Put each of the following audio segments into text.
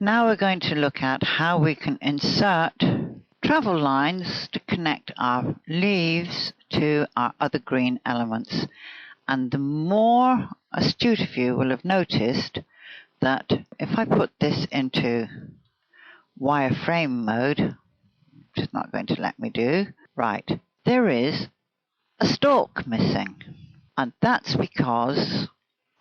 Now we're going to look at how we can insert travel lines to connect our leaves to our other green elements. And the more astute of you will have noticed that if I put this into wireframe mode, which is not going to let me do, right, there is a stalk missing. And that's because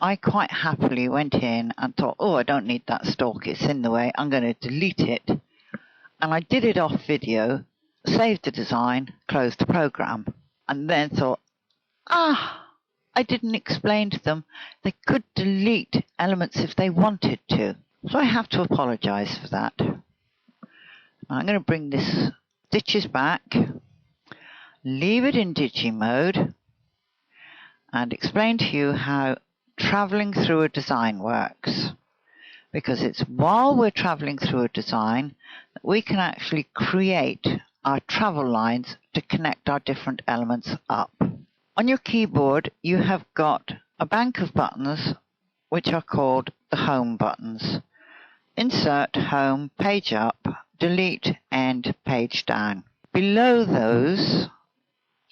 I quite happily went in and thought, oh, I don't need that stalk, it's in the way, I'm going to delete it. And I did it off video, saved the design, closed the program, and then thought, I didn't explain to them they could delete elements if they wanted to. So I have to apologize for that. I'm going to bring this stitches back, leave it in digi mode, and explain to you how traveling through a design works. Because it's while we're traveling through a design that we can actually create our travel lines to connect our different elements up. On your keyboard, you have got a bank of buttons which are called the home buttons. Insert, home, page up, delete, end, page down. Below those,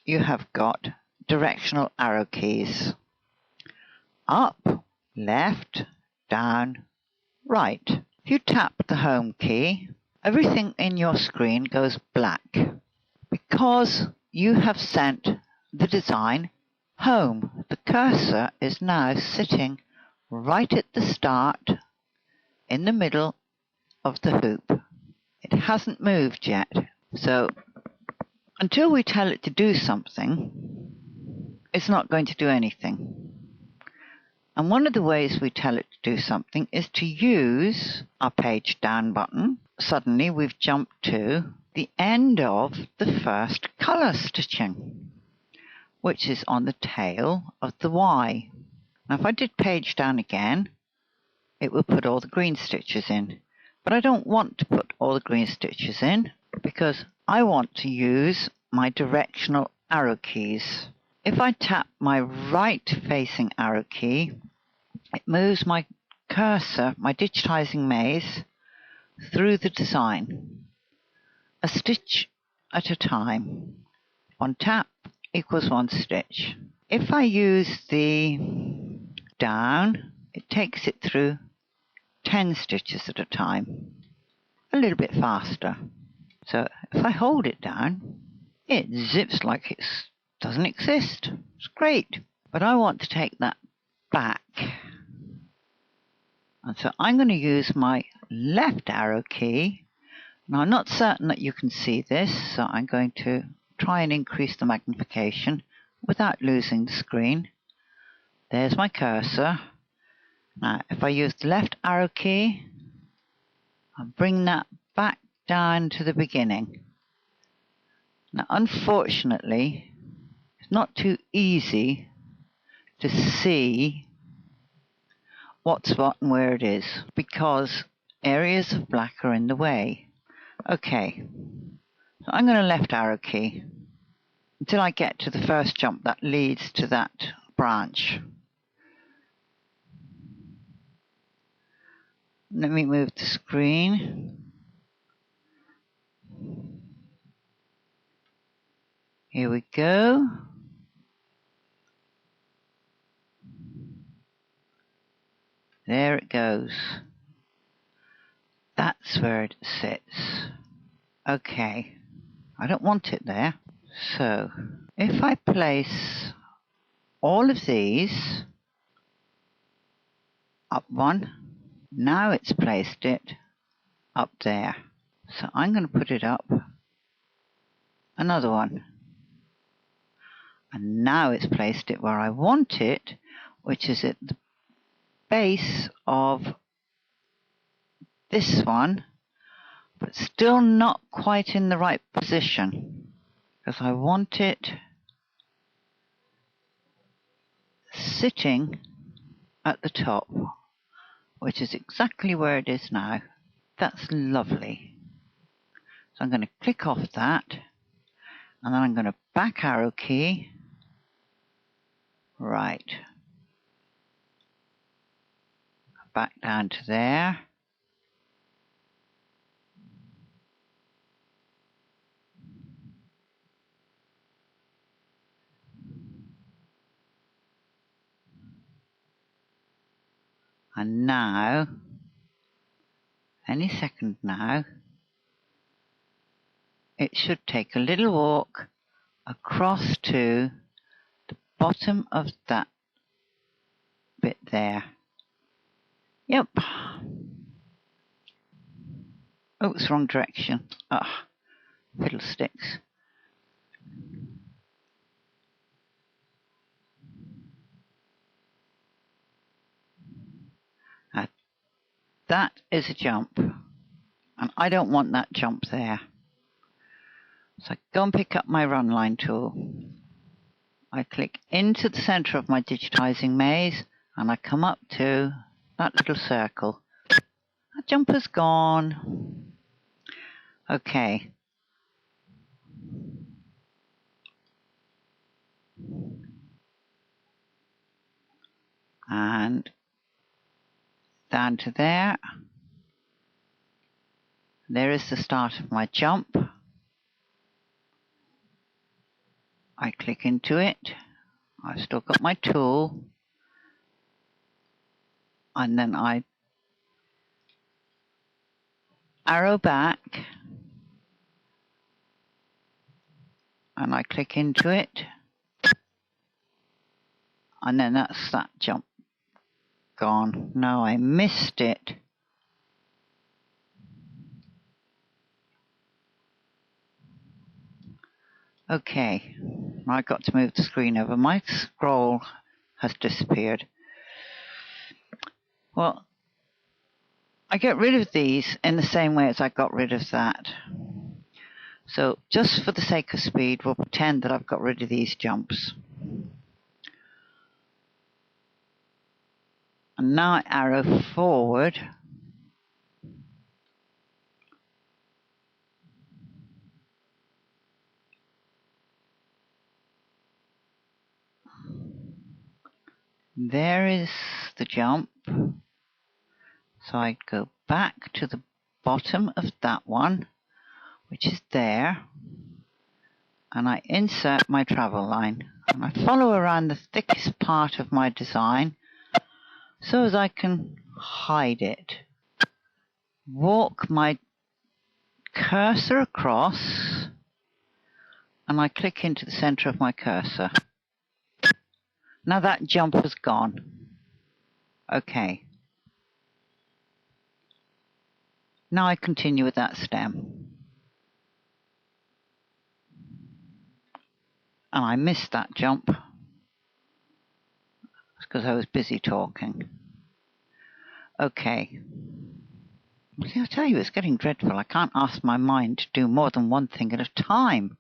you have got directional arrow keys. Up, left, down, right. If you tap the home key, everything in your screen goes black because you have sent the design home. The cursor is now sitting right at the start in the middle of the hoop. It hasn't moved yet. So until we tell it to do something, it's not going to do anything. And one of the ways we tell it to do something is to use our page down button. Suddenly we've jumped to the end of the first color stitching, which is on the tail of the Y. Now if I did page down again, it will put all the green stitches in. But I don't want to put all the green stitches in because I want to use my directional arrow keys. If I tap my right facing arrow key, it moves my cursor, my digitizing maze, through the design, a stitch at a time. One tap equals one stitch. If I use the down, it takes it through 10 stitches at a time, a little bit faster. So if I hold it down, it zips like it doesn't exist. It's great. But I want to take that back. And so I'm going to use my left arrow key. Now I'm not certain that you can see this, so I'm going to try and increase the magnification without losing the screen. There's my cursor. Now if I use the left arrow key, I'll bring that back down to the beginning. Now unfortunately, it's not too easy to see what's what and where it is because areas of black are in the way. Okay, so I'm going to left arrow key until I get to the first jump that leads to that branch. Let me move the screen. Here we go. There it goes. That's where it sits. Okay, I don't want it there. So if I place all of these up one, now it's placed it up there. So I'm going to put it up another one. And now it's placed it where I want it, which is at the base of this one, but still not quite in the right position because I want it sitting at the top, which is exactly where it is now. That's lovely. So I'm going to click off that, and then I'm going to back arrow key. Right. Back down to there. And now, any second now, it should take a little walk across to the bottom of that bit there. Yep. Oh, it's wrong direction. Ah, fiddlesticks. That is a jump, and I don't want that jump there. So I go and pick up my run line tool. I click into the center of my digitizing maze, and I come up to that little circle. That jump is gone. Okay. And down to there. There is the start of my jump. I click into it. I've still got my tool. And then I arrow back. And I click into it. And then that's that jump gone. No, I missed it. Okay, I got to move the screen over. My scroll has disappeared. Well, I get rid of these in the same way as I got rid of that. So just for the sake of speed, we'll pretend that I've got rid of these jumps. And now I arrow forward. There is the jump. So I go back to the bottom of that one, which is there, and I insert my travel line. And I follow around the thickest part of my design so as I can hide it. Walk my cursor across, and I click into the center of my cursor. Now that jump has gone. Okay. Now I continue with that stem. And I missed that jump. It's because I was busy talking. Okay. See, I tell you, it's getting dreadful. I can't ask my mind to do more than one thing at a time.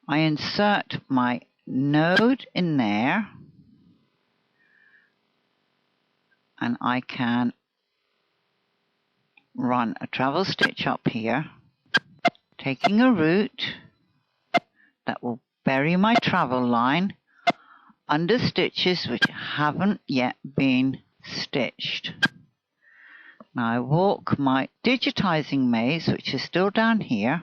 I insert my node in there, and I can run a travel stitch up here, taking a route that will bury my travel line under stitches which haven't yet been stitched. Now I walk my digitizing maze, which is still down here,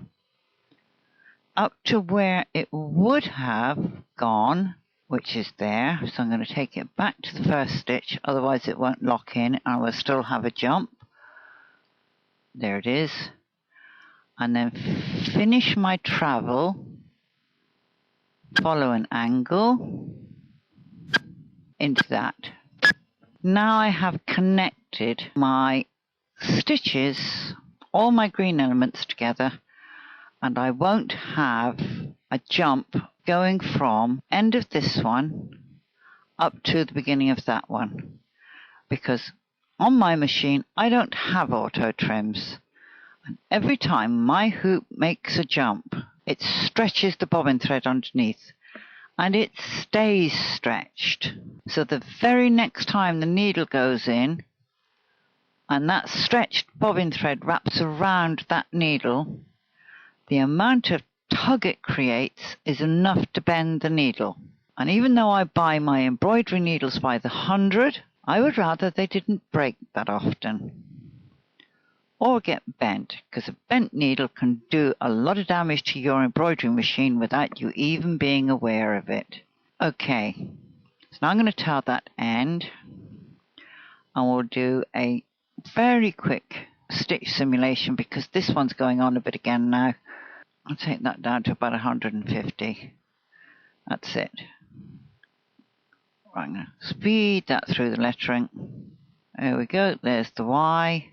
up to where it would have gone, which is there. So I'm going to take it back to the first stitch, otherwise it won't lock in and I will still have a jump. There it is. And then finish my travel, follow an angle into that. Now I have connected my stitches, all my green elements together, and I won't have a jump going from end of this one up to the beginning of that one, because on my machine I don't have auto trims, and every time my hoop makes a jump it stretches the bobbin thread underneath and it stays stretched. So the very next time the needle goes in and that stretched bobbin thread wraps around that needle, the amount of tug it creates is enough to bend the needle. And even though I buy my embroidery needles by the 100, I would rather they didn't break that often or get bent, because a bent needle can do a lot of damage to your embroidery machine without you even being aware of it. Okay, So now I'm going to tell that end, and we'll do a very quick stitch simulation because this one's going on a bit again now. I'll take that down to about 150. That's it. Right, I'm going to speed that through the lettering. There we go. There's the Y.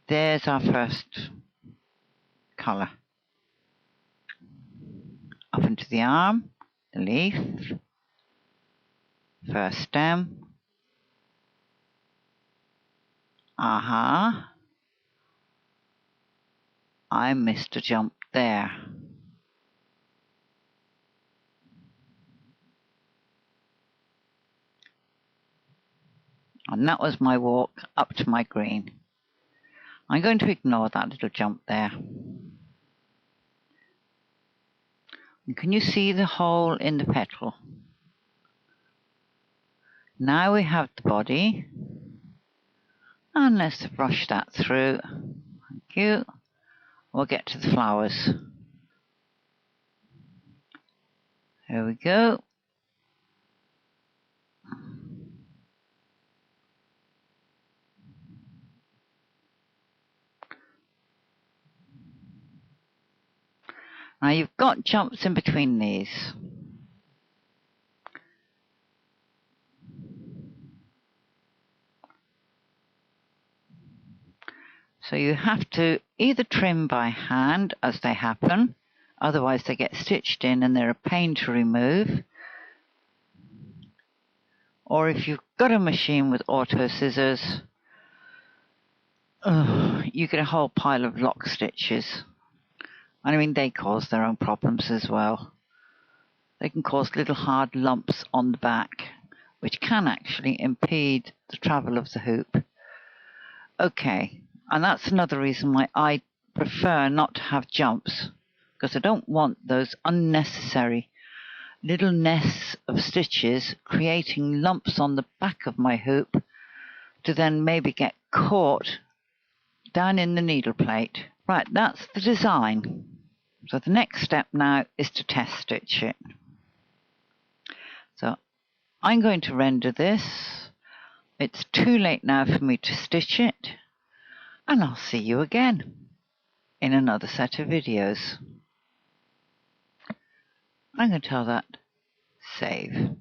There's our first colour. Up into the arm, the leaf, first stem. Aha. I missed a jump there. And that was my walk up to my green. I'm going to ignore that little jump there. And can you see the hole in the petal? Now we have the body. And let's brush that through. Thank you. We'll get to the flowers. There we go. Now you've got jumps in between these. So you have to either trim by hand as they happen, otherwise they get stitched in and they're a pain to remove. Or if you've got a machine with auto scissors, you get a whole pile of lock stitches. And I mean, they cause their own problems as well. They can cause little hard lumps on the back, which can actually impede the travel of the hoop. Okay, and that's another reason why I prefer not to have jumps, because I don't want those unnecessary little nests of stitches creating lumps on the back of my hoop to then maybe get caught down in the needle plate. Right, that's the design. So the next step now is to test stitch it. So I'm going to render this. It's too late now for me to stitch it, and I'll see you again in another set of videos. I'm going to tell that save.